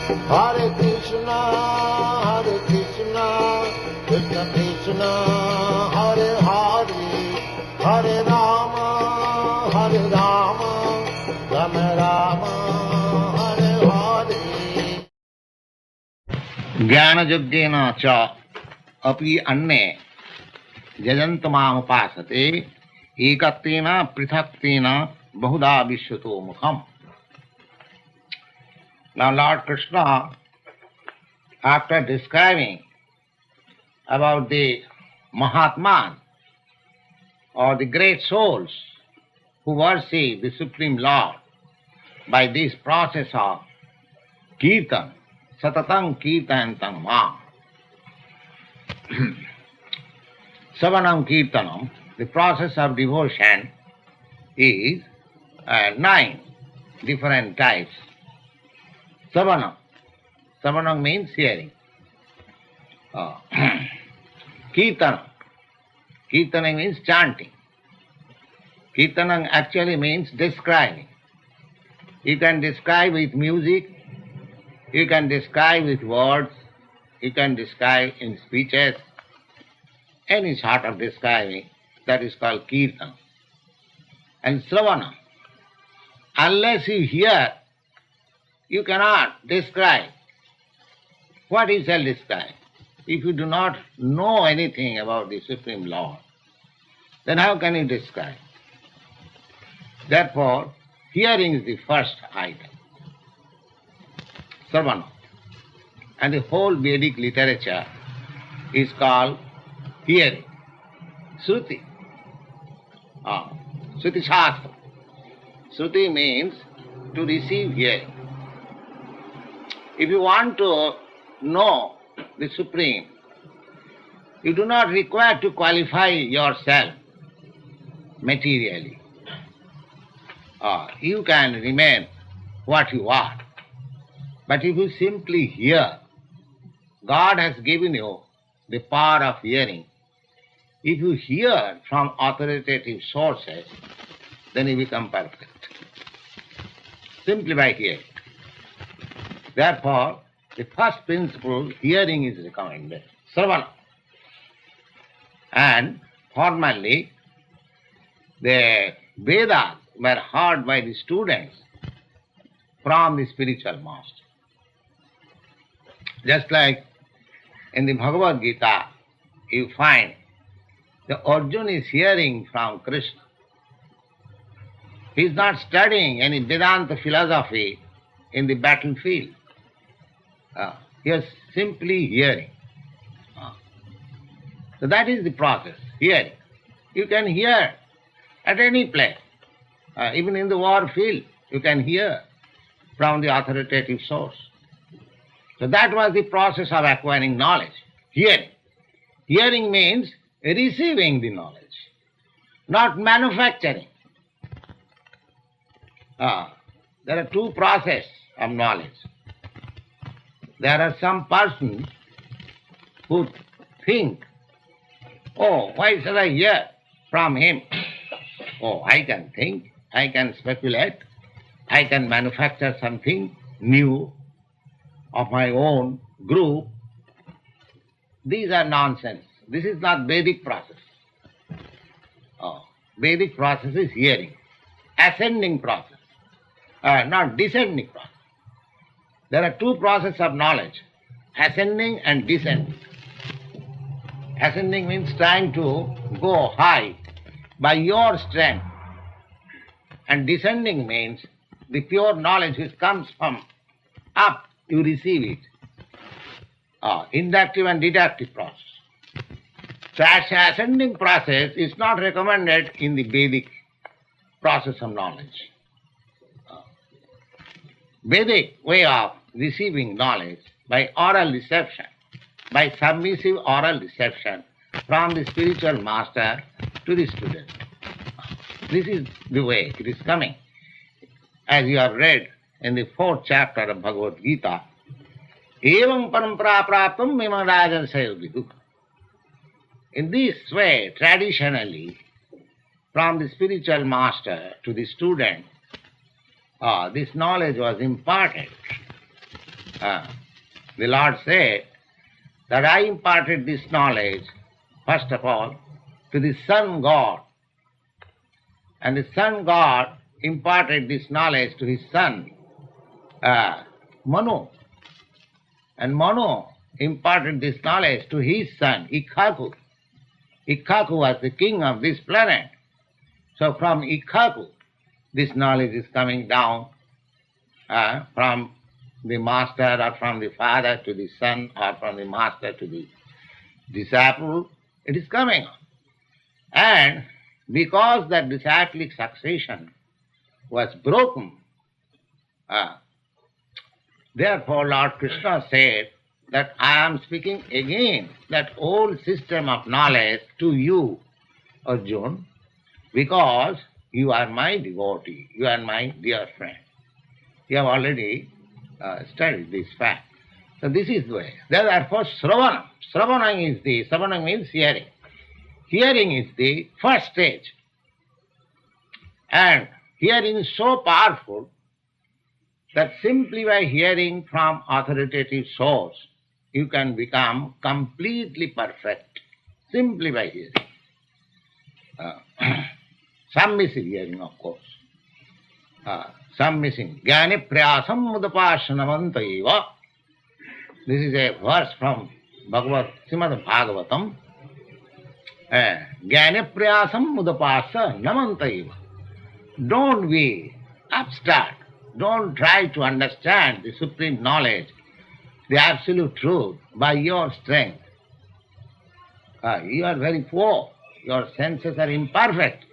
Hare Krishna, Krishna Krishna, Hare Hare, Hare Rama, Rama Rama, Hare Hare. ज्ञानयज्ञेन च अपि अन्ये यजन्त मामुपासते एकत्वेन पृथक्त्वेन बहुधा विश्वतो मुखम्. Now Lord Krishna, after describing about the Mahatman or the great souls who worship the Supreme Lord by this process of Kirtan, Satatang Kirtantam Ma, Savanam Kirtanam, the process of devotion is 9 different types. Savanam. Savanam means hearing. Kirtanam. Kirtanam means chanting. Kirtanam actually means describing. You can describe with music, you can describe with words, you can describe in speeches, any sort of describing, that is called Kirtan. And Sravana, unless you hear, you cannot describe. What you shall describe? If you do not know anything about the Supreme Lord, then how can you describe? Therefore, hearing is the first item, Sravana. And the whole Vedic literature is called hearing. Shruti. Shruti Shastra. Shruti means to receive hearing. If you want to know the Supreme, you do not require to qualify yourself materially. You can remain what you are. But if you simply hear, God has given you the power of hearing. If you hear from authoritative sources, then you become perfect, simply by hearing. Therefore, the first principle, hearing, is recommended, Sravana. And formerly, the Vedas were heard by the students from the spiritual master. Just like in the Bhagavad Gita, you find the Arjuna is hearing from Krishna. He is not studying any Vedanta philosophy in the battlefield. He is simply hearing. So that is the process, hearing. You can hear at any place. Even in the war field, you can hear from the authoritative source. So that was the process of acquiring knowledge, hearing. Hearing means receiving the knowledge, not manufacturing. There are two processes of knowledge. There are some persons who think, oh, why should I hear from him? Oh, I can think, I can speculate, I can manufacture something new of my own group. These are nonsense. This is not Vedic process. Vedic process is hearing, ascending process, not descending process. There are two processes of knowledge, ascending and descending. Ascending means trying to go high by your strength, and descending means the pure knowledge which comes from up, you receive it. Inductive and deductive process. So ascending process is not recommended in the Vedic process of knowledge. Vedic way of receiving knowledge by oral reception, by submissive oral reception from the spiritual master to the student. This is the way it is coming. As you have read in the 4th chapter of Bhagavad Gita, Evam parampara praptam mimam rajan sayovidu. In this way, traditionally, from the spiritual master to the student, this knowledge was imparted. The Lord said that I imparted this knowledge, first of all, to the Sun God. And the Sun God imparted this knowledge to his son, Manu. And Manu imparted this knowledge to his son, Ikhaku. Ikhaku was the king of this planet. So from Ikhaku, this knowledge is coming down from the master or from the father to the son or from the master to the disciple. It is coming on. And because that disciplic succession was broken, therefore Lord Krishna said that I am speaking again that old system of knowledge to you, Arjuna, because you are my devotee, you are my dear friend. You have already studied this fact. So this is the way. Therefore, Sravana. Sravana means hearing. Hearing is the first stage. And hearing is so powerful that simply by hearing from authoritative source, you can become completely perfect. Simply by hearing. Some missing hearing, of course. Some missing. Jnani prayasam mudapashanamantaiva. This is a verse from Srimad Bhagavatam. Jnani prayasam mudapasa namantaiva. Don't be abstract. Don't try to understand the supreme knowledge, the absolute truth by your strength. You are very poor. Your senses are imperfect.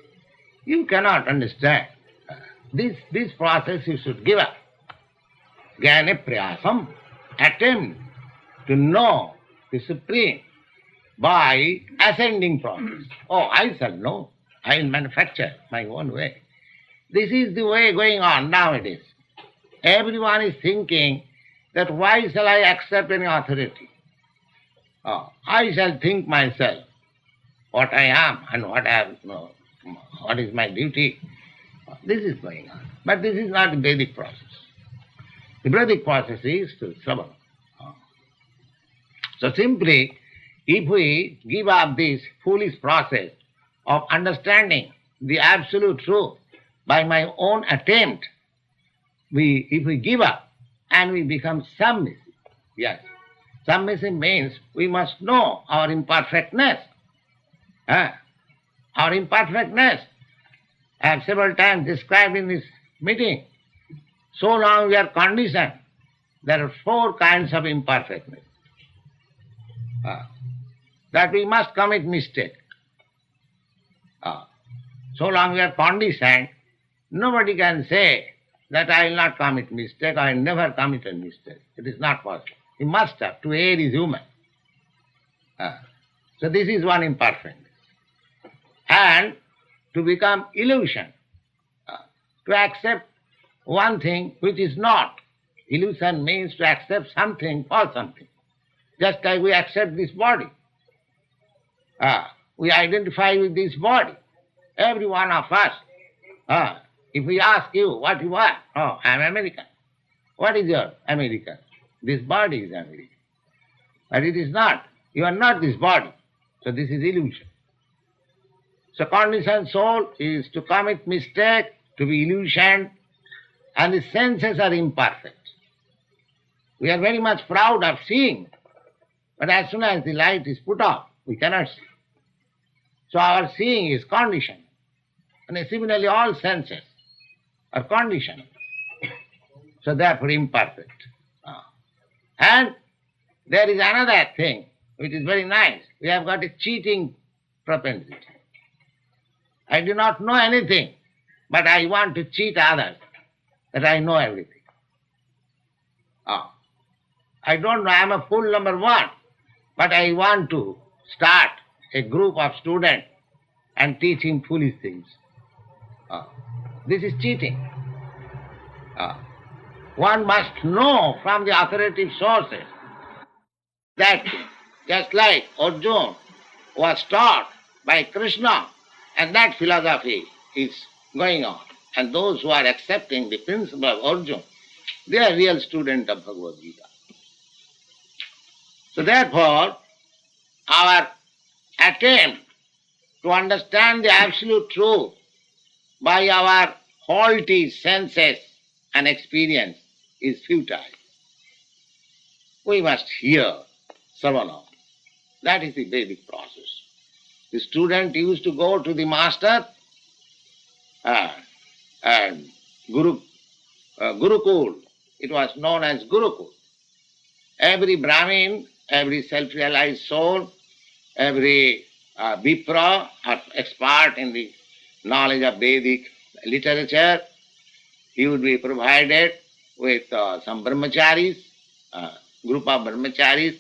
You cannot understand. This process you should give up. Jnana prayasam, attempt to know the Supreme by ascending process. Oh, I shall know. I will manufacture my own way. This is the way going on nowadays. Everyone is thinking that why shall I accept any authority? I shall think myself what I am and what is my duty. This is going on. But this is not the Vedic process. The Vedic process is to Sravana. So simply, if we give up this foolish process of understanding the absolute truth by my own attempt, if we give up and we become submissive, yes. Submissive means we must know our imperfectness. Our imperfectness. I have several times described in this meeting. So long we are conditioned. There are 4 kinds of imperfectness. That we must commit mistake. So long we are conditioned, nobody can say that I will not commit mistake, I never committed mistake. It is not possible. He must have. To err is human. So this is one imperfectness. And to become illusion, to accept one thing which is not. Illusion means to accept something for something. Just like we accept this body. We identify with this body. Every one of us. If we ask you what you are, oh, I am American. What is your American? This body is American. But it is not. You are not this body. So this is illusion. So conditioned soul is to commit mistake, to be illusioned, and the senses are imperfect. We are very much proud of seeing, but as soon as the light is put off, we cannot see. So our seeing is conditioned. And similarly all senses are conditioned. So therefore imperfect. And there is another thing which is very nice. We have got a cheating propensity. I do not know anything, but I want to cheat others that I know everything. I don't know, I am a fool number 1, but I want to start a group of students and teach him foolish things. This is cheating. One must know from the authoritative sources that just like Arjuna was taught by Krishna, and that philosophy is going on. And those who are accepting the principle of Arjuna, they are real students of Bhagavad Gita. So therefore, our attempt to understand the absolute truth by our faulty senses and experience is futile. We must hear Savana. That is the Vedic process. The student used to go to the master and Gurukul. It was known as Gurukul. Every Brahmin, every self-realized soul, every Vipra or expert in the knowledge of Vedic literature, he would be provided with some brahmacharis, group of brahmacharis.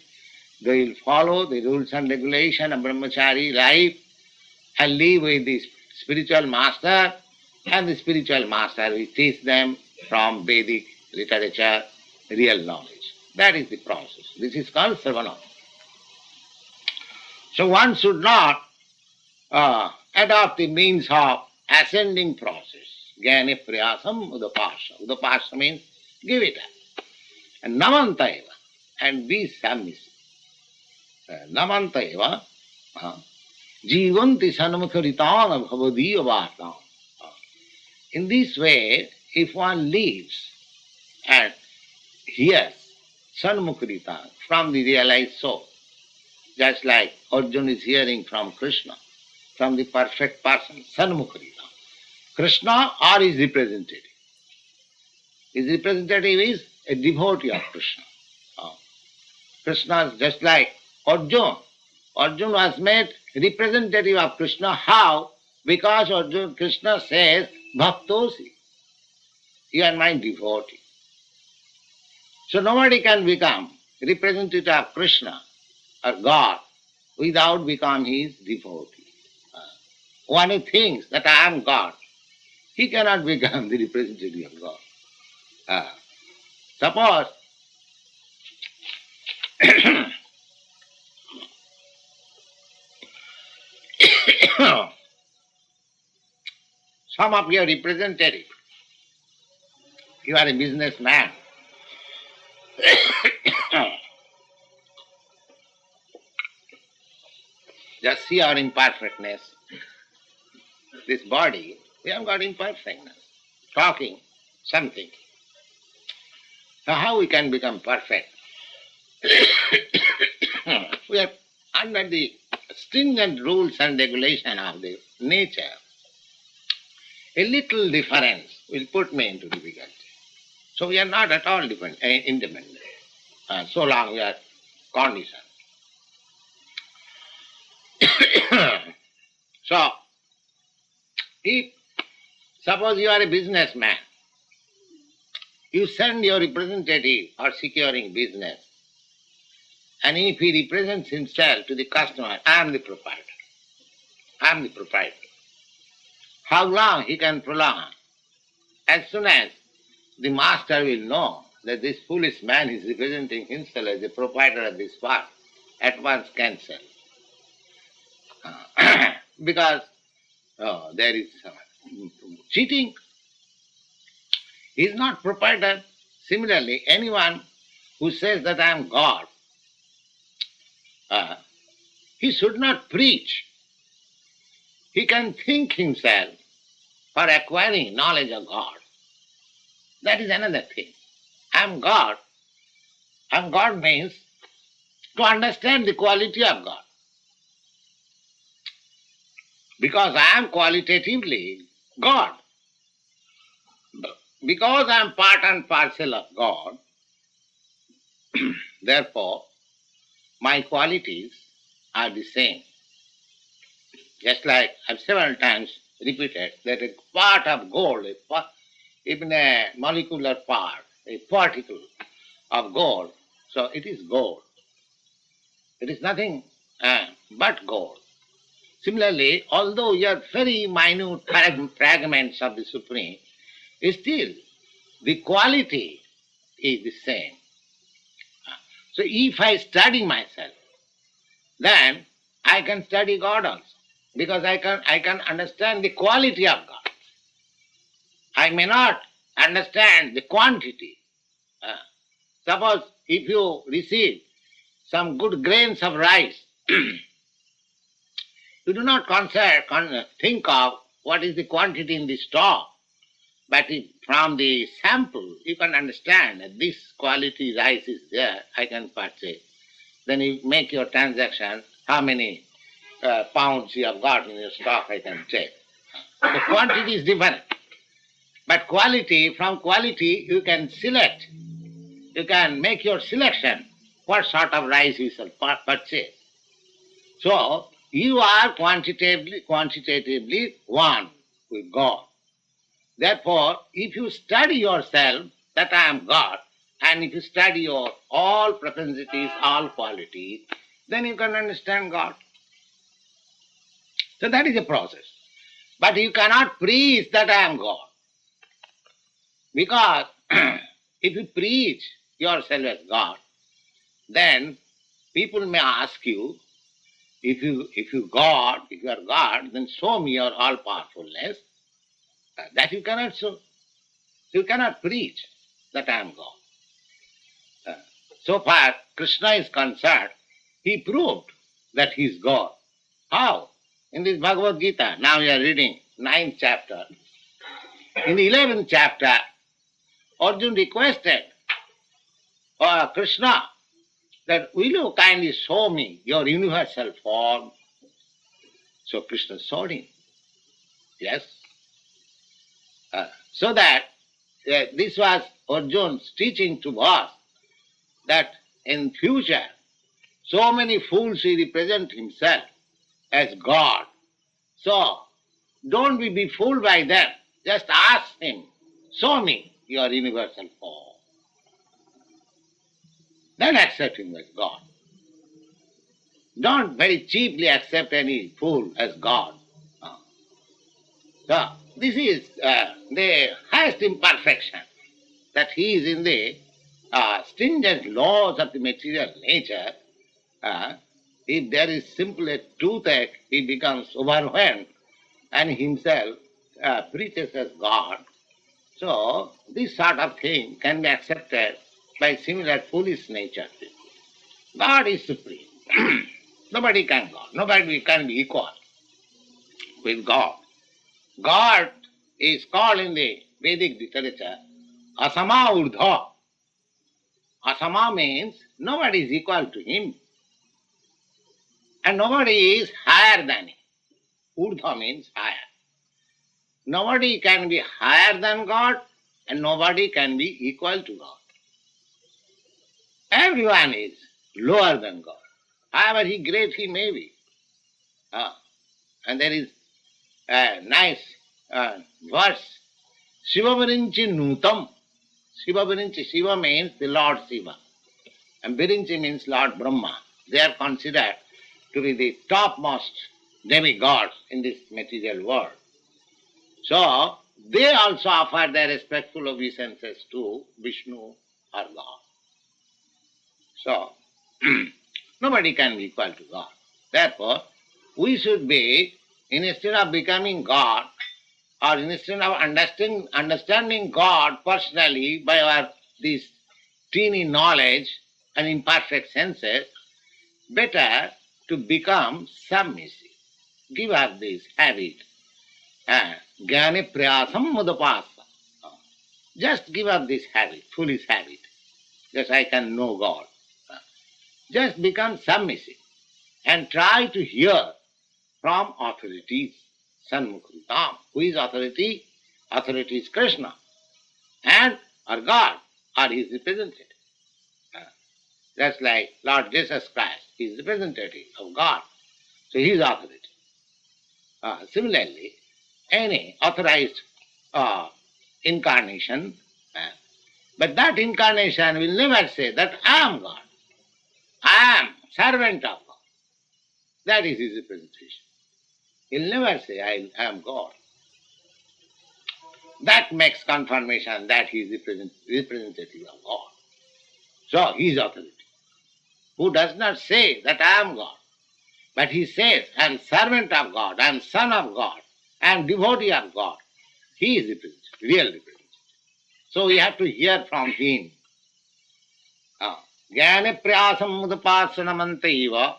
They will follow the rules and regulation of brahmachari life and live with the spiritual master, and the spiritual master will teach them from Vedic literature real knowledge. That is the process. This is called Sravana. So one should not adopt the means of ascending process. Jnani priyasam udapasha. Udapasha means give it up. And namanta eva, and be submissive. Namanta eva, jivanti sanmukharitana bhavadiya vartam. In this way, if one lives and hears sanmukharita from the realized soul, just like Arjuna is hearing from Krishna, from the perfect person, sanmukharita. Krishna or his representative. His representative is a devotee of Krishna. Krishna is just like Arjuna. Arjuna was made representative of Krishna. How? Because Krishna says, Bhaktosi. You are my devotee. So nobody can become representative of Krishna or God without becoming his devotee. One who thinks that I am God, he cannot become the representative of God. Suppose some of your representative, you are a businessman, just see our imperfectness. This body, we have got imperfectness. Talking, something. So how we can become perfect? We are under the stringent rules and regulation of the nature. A little difference will put me into difficulty. So we are not at all independent, so long we are conditioned. So, if suppose you are a businessman, you send your representative for securing business, and if he represents himself to the customer, I am the proprietor. I am the proprietor. How long he can prolong? As soon as the master will know that this foolish man is representing himself as the proprietor of this farm, at once cancel. Because there is cheating. He is not proprietor. Similarly, anyone who says that I am God, he should not preach. He can think himself for acquiring knowledge of God. That is another thing. I am God. I am God means to understand the quality of God. Because I am qualitatively God. Because I am part and parcel of God, therefore, my qualities are the same. Just like I've several times repeated that a part of gold, even a molecular part, a particle of gold, so it is gold. It is nothing but gold. Similarly, although you are very minute fragments of the Supreme, still the quality is the same. So if I study myself, then I can study God also, because I can understand the quality of God. I may not understand the quantity. Suppose if you receive some good grains of rice. You do not think of what is the quantity in the store, but if from the sample you can understand that this quality rice is there, I can purchase. Then you make your transaction, how many pounds you have got in your stock, I can check. The quantity is different. But quality, from quality you can select. You can make your selection, what sort of rice you shall purchase. So, you are quantitatively one with God. Therefore, if you study yourself that I am God, and if you study your all propensities, all qualities, then you can understand God. So that is a process. But you cannot preach that I am God. Because if you preach yourself as God, then people may ask you, if you are God, then show me your all powerfulness. That you cannot show. You cannot preach that I am God. So far Krishna is concerned, he proved that he is God. How? In this Bhagavad Gita, now we are reading 9th chapter. In the 11th chapter, Arjuna requested Krishna that will you kindly show me your universal form? So Krishna showed him. Yes. So that this was Arjuna's teaching to us, that in future so many fools he represent himself as God. So don't be fooled by them. Just ask him, show me your universal form. Then accept him as God. Don't very cheaply accept any fool as God. So this is the highest imperfection, that he is in the stringent laws of the material nature. If there is simply a toothache, he becomes overwhelmed and himself preaches as God. So this sort of thing can be accepted by similar foolish nature people. God is supreme. Nobody can God. Nobody can be equal with God. God is called in the Vedic literature Asama Urdha. Asama means nobody is equal to him. And nobody is higher than him. Urdha means higher. Nobody can be higher than God and nobody can be equal to God. Everyone is lower than God. However great he may be. And there is a nice verse. Shiva Virinchi Nutam. Shiva Virinchi. Shiva means the Lord Shiva. And Virinchi means Lord Brahma. They are considered to be the topmost demigods in this material world. So they also offer their respectful obeisances to Vishnu or God. So nobody can be equal to God. Therefore, we should be, instead of becoming God, or instead of understanding God personally by our this teeny knowledge and imperfect senses, better to become submissive. Give up this habit. Jnane prayasam mudapasa. Just give up this habit, foolish habit. Just I can know God. Just become submissive and try to hear from authorities. Sanmukritam. Who is authority? Authority is Krishna and or God or his representative. Just like Lord Jesus Christ, he is representative of God. So he is authority. Similarly, any authorized incarnation, but that incarnation will never say that I am God. I am servant of God. That is his representation. He'll never say I am God. That makes confirmation that he is representative of God. So he is authority. Who does not say that I am God, but he says I am servant of God, I am son of God, I am devotee of God. He is representative, real representative. So we have to hear from him. Jnana prayasam mudapasanamantiva.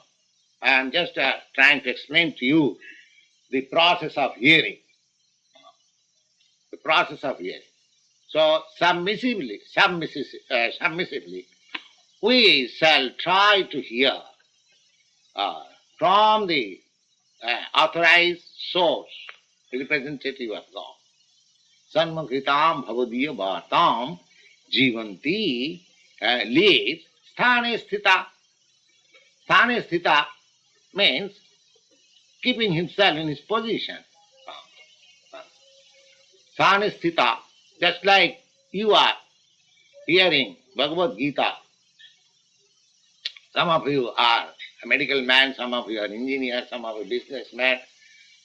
I am just trying to explain to you the process of hearing. The process of hearing. So submissively, we shall try to hear from the authorized source, representative of God. Sanmukhitam bhavadiya bhartam jivanti lives sthane sthita. Sthane sthita means keeping himself in his position. Sthane sthita, just like you are hearing Bhagavad Gita. Some of you are a medical man, some of you are engineers, some of you businessmen,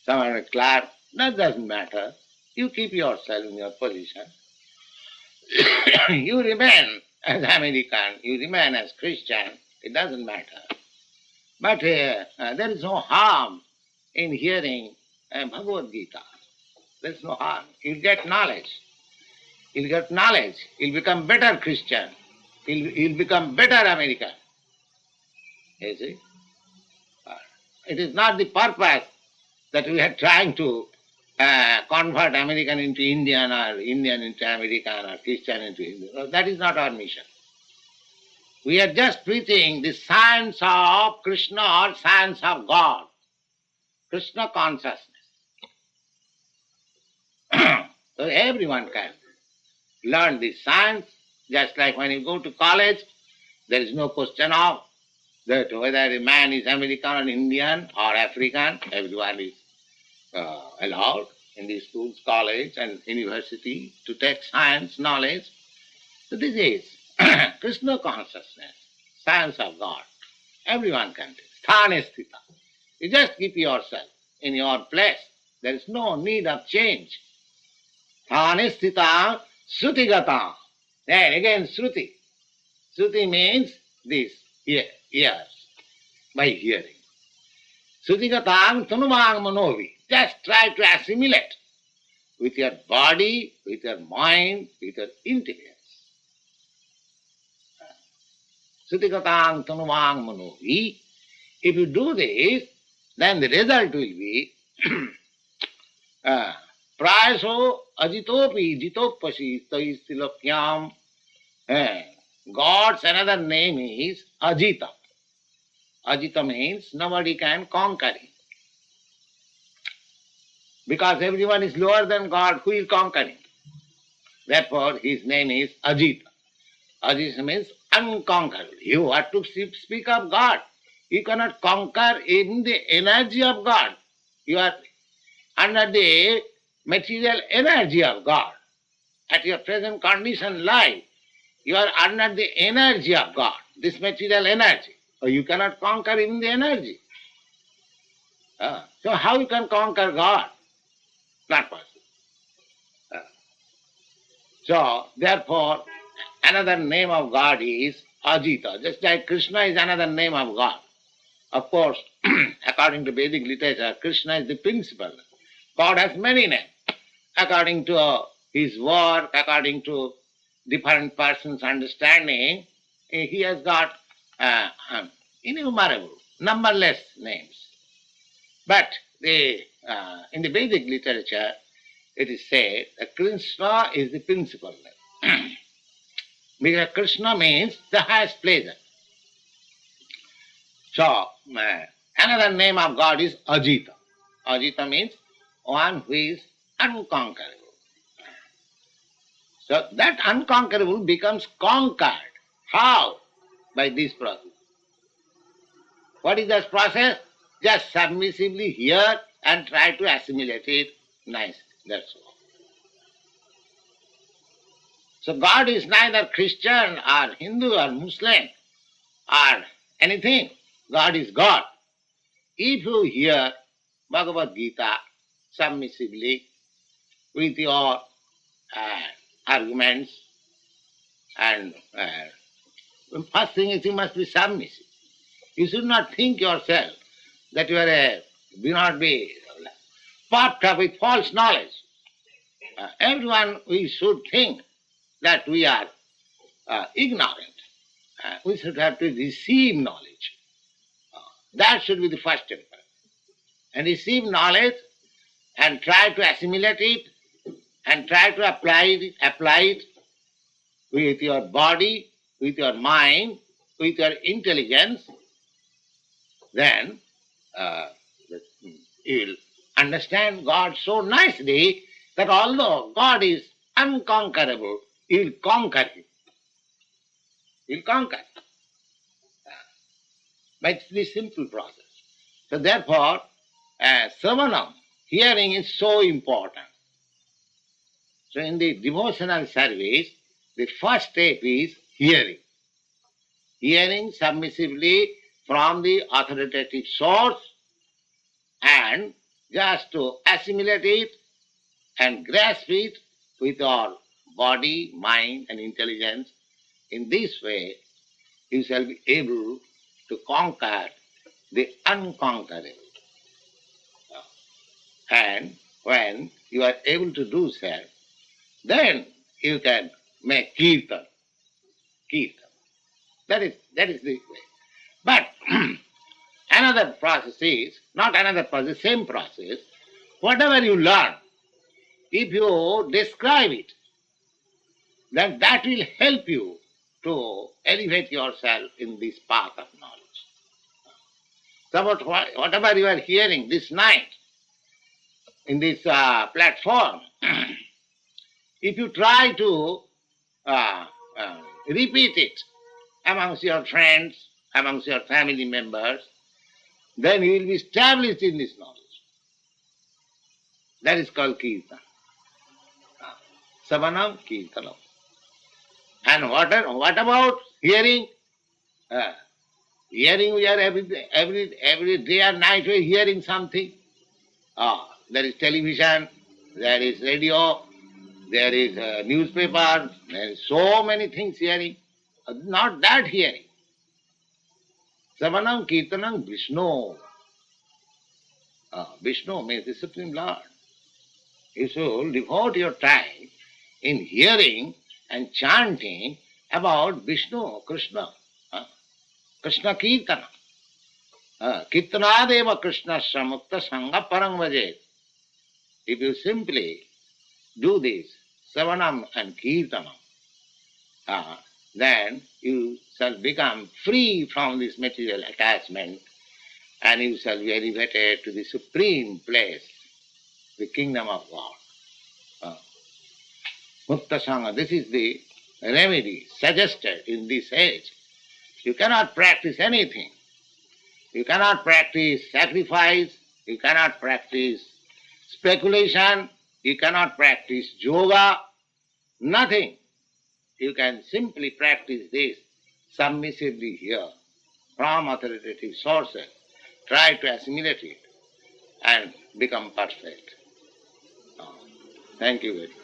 some are a clerk. That doesn't matter. You keep yourself in your position. You remain as American, you remain as Christian, it doesn't matter. But there is no harm in hearing Bhagavad Gita. There is no harm. You'll get knowledge. You'll get knowledge. You'll become better Christian. You'll become better American. You see? It is not the purpose that we are trying to convert American into Indian or Indian into American or Christian into Hindu. No, that is not our mission. We are just preaching the science of Krishna or science of God, Krishna consciousness. So everyone can learn this science, just like when you go to college, there is no question of that whether a man is American or Indian or African, everyone is allowed in the schools, college and university to take science knowledge. So this is Krishna consciousness, science of God. Everyone can take. Sthane sthita. You just keep yourself in your place. There is no need of change. Sthane sthita srutigata. Then again Shruti. Shruti means this, ears, by hearing. Srutigataং tanuvang manovi. Just try to assimilate with your body, with your mind, with your intelligence. Srutigataং tanuvang manovi. If you do this, then the result will be prayaso ajitopi jitopasi taistilokhyam. God's another name is Ajita. Ajita means nobody can conquer him. Because everyone is lower than God, who will conquer him? Therefore, his name is Ajita. Ajita means unconquerable. You have to speak of God. You cannot conquer in the energy of God. You are under the material energy of God. At your present condition life, you are under the energy of God, this material energy. So you cannot conquer in the energy. So how you can conquer God? Not possible. So therefore, another name of God is Ajita. Just like Krishna is another name of God. Of course, according to Vedic literature, Krishna is the principal. God has many names. According to his work, according to different persons' understanding, he has got innumerable, numberless names. But in the Vedic literature, it is said that Krishna is the principal name. Because Krishna means the highest pleasure. So, another name of God is Ajita. Ajita means one who is unconquerable. So that unconquerable becomes conquered. How? By this process. What is this process? Just submissively hear and try to assimilate it nicely. That's all. So God is neither Christian or Hindu or Muslim or anything. God is God. If you hear Bhagavad Gita submissively with your arguments, and first thing is you must be submissive. You should not think yourself that you are do not be puffed up with false knowledge. Everyone, we should think that we are ignorant. We should have to receive knowledge. That should be the first step. And receive knowledge and try to assimilate it and try to apply it with your body, with your mind, with your intelligence, then uh, you will understand God so nicely that although God is unconquerable, you will conquer Him. You will conquer. But it's the simple process. So therefore, Savanam, hearing is so important. So in the devotional service, the first step is hearing. Hearing submissively from the authoritative source and just to assimilate it and grasp it with our body, mind and intelligence. In this way, you shall be able to conquer the unconquerable. And when you are able to do so, then you can make kirtan. Kirtan. That is the way. But another process is, not another process, same process. Whatever you learn, if you describe it, then that will help you to elevate yourself in this path of knowledge. So whatever you are hearing this night in this platform, if you try to uh, repeat it amongst your friends, amongst your family members, then you will be established in this knowledge. That is called kirtan. Savanam kirtanam. And what about hearing? Uh, Hearing, we are every day or night we are hearing something. There is television, there is radio, there is newspaper, there is so many things hearing. Not that hearing. Savanam Kirtanam Vishnu. Vishnu means the Supreme Lord. You should devote your time in hearing and chanting about Vishnu, Krishna. Krishna Kirtana. Kirtanadeva Krishna Samukta Sangha Parang Vajet. If you simply do this, Savanam and Kirtanam, then you shall become free from this material attachment and you shall be elevated to the supreme place, the kingdom of God. Mukta Sangha, this is the remedy suggested in this age. You cannot practice anything. You cannot practice sacrifice, you cannot practice speculation, you cannot practice yoga, nothing. You can simply practice this submissively here from authoritative sources. Try to assimilate it and become perfect. Thank you very much.